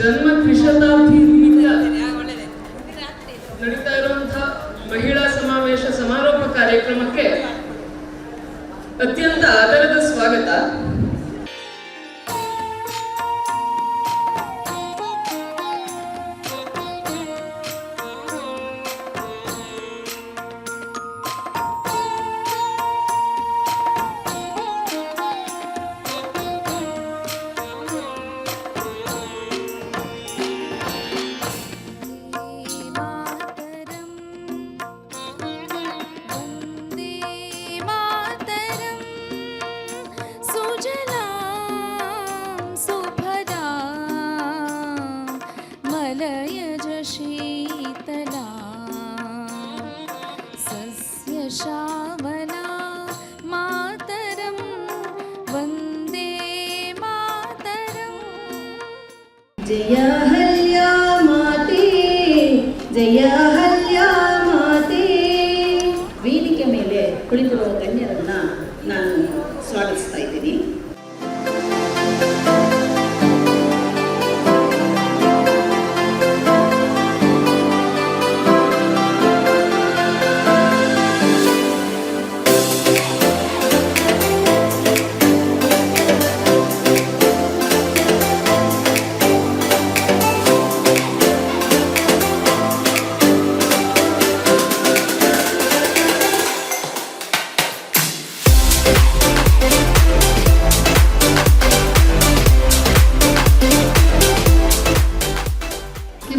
ಜನ್ಮ ತ್ರಿಶತಾಬ್ದಿ ನಿಮಿತ್ತ ನಡೀತಾ ಇರುವಂತಹ ಮಹಿಳಾ ಸಮಾವೇಶ ಸಮಾರೋಪ ಕಾರ್ಯಕ್ರಮಕ್ಕೆ ಅತ್ಯಂತ ಆದರದ ಸ್ವಾಗತ. शीतला सस्य श्यामला मातरं वन्दे मातरम्. जय हल्या माते जय हल्या माते. ವೇದಿಕೆ ಮೇಲೆ ಕುಳಿತಿರುವ ಗಣ್ಯರನ್ನ ನಾನು ಸ್ವಾಗತಿಸ್ತಾ ಇದ್ದೀನಿ.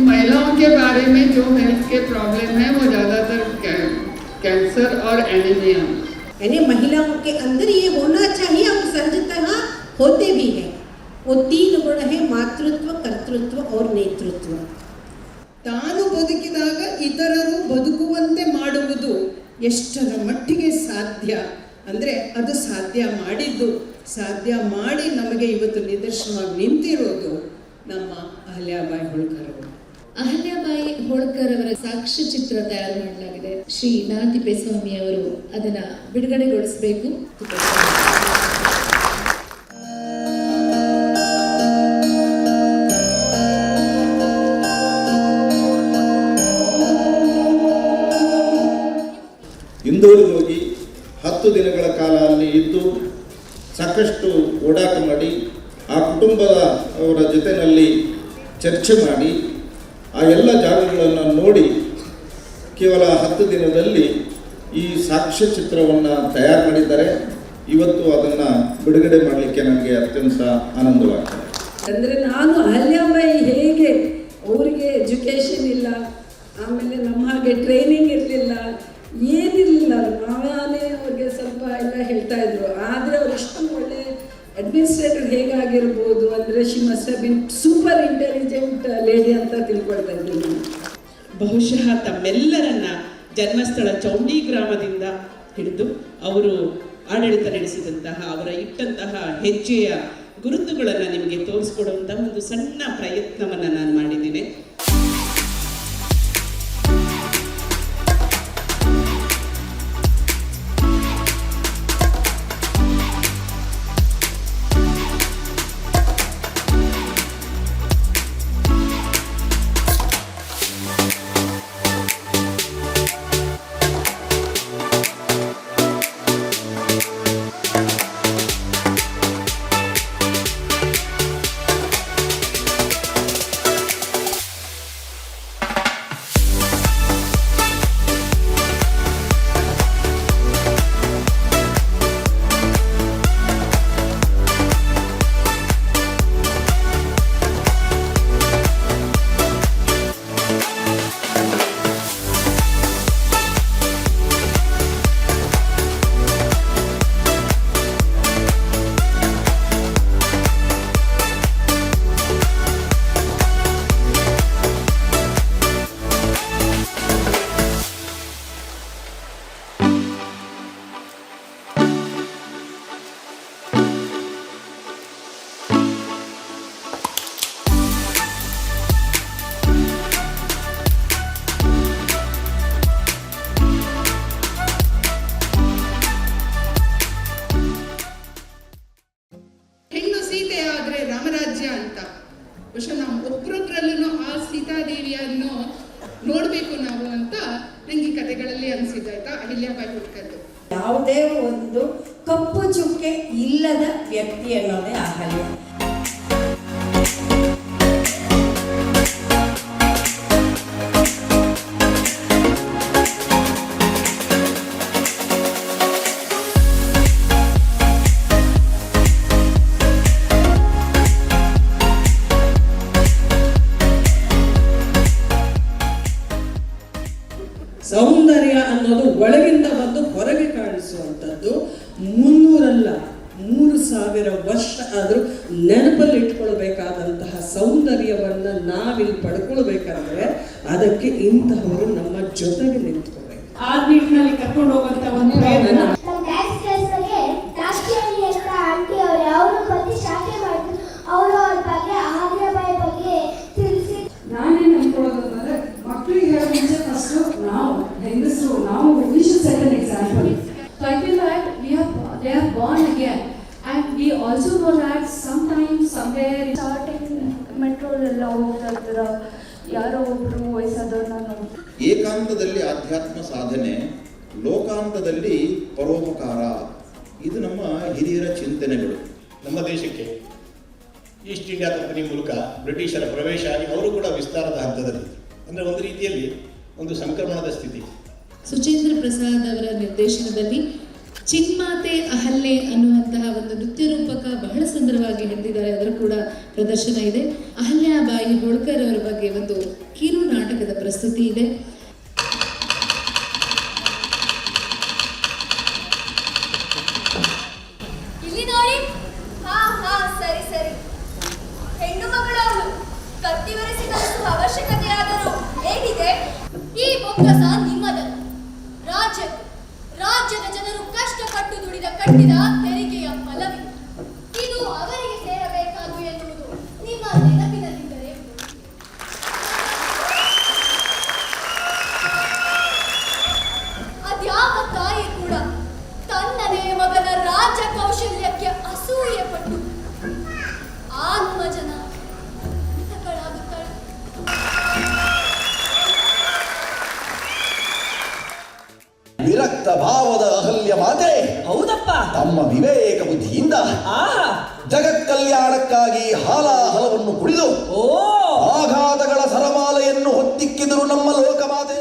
महिलाओं के बारे में जो हेल्थ के प्रॉब्लम है वो ज़्यादातर कैंसर और एनीमिया, यानी महिलाओं के अंदर ये होना चाहिए और सहजतः होते भी हैं. वो 3 गुण है: मातृत्व, कर्तृत्व और नेतृत्व. ತಾನು ಬದುಕಿದಾಗ ಇತರರು ಬದುಕುವಂತೆ ಮಾಡುವುದು ಎಷ್ಟರ ಮಟ್ಟಿಗೆ ಸಾಧ್ಯ ಅಂದರೆ ಅದು ಸಾಧ್ಯ ಮಾಡಿ ನಮಗೆ ಇವತ್ತು ನಿದರ್ಶನವಾಗಿ ನಿಂತಿರೋದು ನಮ್ಮ ಅಹಲ್ಯಾಬಾಯಿ ಹೋಳ್ಕರ್ ಅವರು. ಅಹಲ್ಯಾಬಾಯಿ ಹೋಳ್ಕರ್ ಅವರ ಸಾಕ್ಷ್ಯಚಿತ್ರ ತಯಾರು ಮಾಡಲಾಗಿದೆ. ಶ್ರೀ ನಾತಿಪ್ಪೇಸ್ವಾಮಿ ಅವರು ಅದನ್ನ ಬಿಡುಗಡೆಗೊಳಿಸಬೇಕು. ಇಂದೋರಿಗೆ ಹೋಗಿ 10 ದಿನಗಳ ಕಾಲ ಅಲ್ಲಿ ಇದ್ದು ಸಾಕಷ್ಟು ಓಡಾಟ ಮಾಡಿ ಆ ಕುಟುಂಬದ ಅವರ ಜೊತೆಯಲ್ಲಿ ಚರ್ಚೆ ಮಾಡಿ ಆ ಎಲ್ಲ ಜಾಗಗಳನ್ನು ನೋಡಿ ಕೇವಲ 10 ದಿನದಲ್ಲಿ ಈ ಸಾಕ್ಷ್ಯಚಿತ್ರವನ್ನು ತಯಾರು ಮಾಡಿದ್ದಾರೆ. ಇವತ್ತು ಅದನ್ನು ಬಿಡುಗಡೆ ಮಾಡಲಿಕ್ಕೆ ನನಗೆ ಅತ್ಯಂತ ಆನಂದವಾಗ್ತದೆ. ಅಂದರೆ ನಾನು ಅಹಲ್ಯಾಬಾಯಿ ಹೇಗೆ ಅವರಿಗೆ ಎಜುಕೇಷನ್ ಇಲ್ಲ, ಆಮೇಲೆ ನಮ್ಮ ಹಾಗೆ ಟ್ರೈನಿಂಗ್ ಇರಲಿಲ್ಲ, ಏನಿರಲಿಲ್ಲ, ನಾವೇ ಅವ್ರಿಗೆ ಸ್ವಲ್ಪ ಎಲ್ಲ ಹೇಳ್ತಾ ಇದ್ರು. ಆದರೆ ಅವ್ರು ಎಷ್ಟು ಒಳ್ಳೆ ಅಡ್ಮಿನಿಸ್ಟ್ರೇಟರ್ ಹೇಗಾಗಿರ್ಬೋದು ಅಂದರೆ she must have been super intelligent lady ಅಂತ ತಿಳ್ಕೊಳ್ತಾ ಇದ್ದೀನಿ. ಬಹುಶಃ ತಮ್ಮೆಲ್ಲರನ್ನ ಜನ್ಮಸ್ಥಳ ಚೌಂಡಿ ಗ್ರಾಮದಿಂದ ಹಿಡಿದು ಅವರು ಆಡಳಿತ ನಡೆಸಿದಂತಹ ಅವರ ಇಟ್ಟಂತಹ ಹೆಜ್ಜೆಯ ಗುರುತುಗಳನ್ನು ನಿಮಗೆ ತೋರಿಸ್ಕೊಡುವಂತಹ ಒಂದು ಸಣ್ಣ ಪ್ರಯತ್ನವನ್ನು ನಾನು ಮಾಡಿದ್ದೇನೆ. ಬಹುಶಃ ನಾವು ಒಬ್ಬರೊಬ್ಬರಲ್ಲೂ ಆ ಸೀತಾದೇವಿಯನ್ನು ನೋಡಬೇಕು ನಾವು ಅಂತ ನಂಗೆ ಈ ಕಥೆಗಳಲ್ಲಿ ಅನಿಸಿದ್ದಾಯ್ತಾ ಅಹಿಲ್ಯಾಬಾಯಿ ಹೋಳ್ಕರ್ದು. ಯಾವುದೇ ಒಂದು ಕಪ್ಪು ಚುಕ್ಕೆ ಇಲ್ಲದ ವ್ಯಕ್ತಿ ಅನ್ನೋದೇ ಅಹಲ್ಯ. ಸೌಂದರ್ಯ ಅನ್ನೋದು ಒಳಗಿಂದ ಬಂದು ಹೊರಗೆ ಕಾಣಿಸುವಂಥದ್ದು. 300 ಅಲ್ಲ 3000 ವರ್ಷ ಆದರೂ ನೆನಪಲ್ಲಿ ಇಟ್ಕೊಳ್ಬೇಕಾದಂತಹ ಸೌಂದರ್ಯವನ್ನು ನಾವಿಲ್ಲಿ ಪಡ್ಕೊಳ್ಬೇಕಾದ್ರೆ ಅದಕ್ಕೆ ಇಂತಹವರು ನಮ್ಮ ಜೊತೆಗೆ ನಿಂತ್ಕೋಬೇಕು. ಆ ನಿಟ್ಟಿನಲ್ಲಿ ಕರ್ಕೊಂಡು ಹೋಗುವಂತ ಒಂದು ಪ್ರಯತ್ನ ಆಂಟಿ ಅವರು ಅವರು ಪ್ರತಿ ಶಾಖೆ ಮಾಡಿದ್ರು. ಅವರು ಅವ್ರ ಬಗ್ಗೆ ಅಹಲ್ಯಾಬಾಯಿ ಬಗ್ಗೆ ತಿಳಿಸಿ. ನಾನೇನು ಅನ್ಕೊಳ್ಳೋದಂದ್ರೆ ಮಕ್ಕಳಿಗೆ ಹೇಳೋ ಮುಂಚೆ ಫಸ್ಟ್ ನಾವು ಹೆಂಗಸರು ನಾವು we should set an example. So I feel that they are born again, and we also know that sometimes somewhere starting ಮೆಟ್ರೋಲೆಲ್ಲ ಹೋಗ್ತಾ ಇರ್ತೀರ, ಯಾರೋ ಒಬ್ರು ವಯಸ್ಸಾದವ್ರನ್ನ ನೋಡಿ. ಏಕಾಂತದಲ್ಲಿ ಆಧ್ಯಾತ್ಮ ಸಾಧನೆ, ಲೋಕಾಂತದಲ್ಲಿ ಪರೋಪಕಾರ. ಇದು ನಮ್ಮ ಹಿರಿಯರ ಚಿಂತನೆಗಳು. ನಮ್ಮ ದೇಶಕ್ಕೆ ಈಸ್ಟ್ ಇಂಡಿಯಾ ಕಂಪನಿ ಮೂಲಕ ಬ್ರಿಟಿಷರ ಪ್ರವೇಶ ಆಗಿ ಅವರು ಕೂಡ ವಿಸ್ತಾರದ ಹಂತದಲ್ಲಿ, ಅಂದರೆ ಒಂದು ರೀತಿಯಲ್ಲಿ ಒಂದು ಸಂಕ್ರಮಣದ ಸ್ಥಿತಿ. ಸುಚೇಂದ್ರ ಪ್ರಸಾದ್ ಅವರ ನಿರ್ದೇಶನದಲ್ಲಿ ಚಿನ್ಮಾತೆ ಅಹಲ್ಯೆ ಅನ್ನುವಂತಹ ಒಂದು ನೃತ್ಯ ರೂಪಕ ಬಹಳ ಸುಂದರವಾಗಿ ಹಿಡಿದಿದ್ದಾರೆ. ಅದರ ಕೂಡ ಪ್ರದರ್ಶನ ಇದೆ. ಅಹಲ್ಯಾಬಾಯಿ ಹೋಳ್ಕರ್ ಅವರ ಬಗ್ಗೆ ಒಂದು ಕಿರು ನಾಟಕದ ಪ್ರಸ್ತುತಿ ಇದೆ. ಇಲ್ಲಿ ನೋಡಿ. ಹಾ ಸರಿ ಸರಿ. ಹೆಣ್ಣು ಮಗಳವಳು ಕತ್ತಿವರೆಸಿ ಕಲಿಸುವ ಅವಶ್ಯಕತೆಯಾದರೂ ಏನಿದೆ? ಈ ಬೊಕ್ಕಸ ನಿಮ್ಮದಲ್ಲ. ರಾಜ್ಯದ ಜನರು ಕಷ್ಟಪಟ್ಟು ದುಡಿದ ಕಟ್ಟಿದ ತೆರಿಗೆಯ ಫಲವಿದೆ. ಇದು ಅವರಿಗೆ ಸೇರಬೇಕಾದು ಎನ್ನುವುದು ನಿಮ್ಮ ನೆನಪಿನಲ್ಲಿದ್ದರೆ ಅದ್ಯಾವ ತಾಯಿ ಕೂಡ ತನ್ನದೇ ಮಗನ ರಾಜ ಕೌಶಲ್ಯಕ್ಕೆ ಅಸೂಯೆ ಪಟ್ಟು ಆತ್ಮಜನ ಹಿತಗಳಾಗುತ್ತಾಳೆ. ವಿರಕ್ತ ಭಾವದ ಅಹಲ್ಯ ಮಾತೆ ಹೌದಪ್ಪ. ತಮ್ಮ ವಿವೇಕ ಬುದ್ಧಿಯಿಂದ ಜಗತ್ಕಲ್ಯಾಣಕ್ಕಾಗಿ ಹಾಲಾಹಲವನ್ನು ಕುಡಿದು ಆಘಾತಗಳ ಸರಮಾಲೆಯನ್ನು ಹೊತ್ತಿಕ್ಕಿದರು ನಮ್ಮ ಲೋಕಮಾತೆ.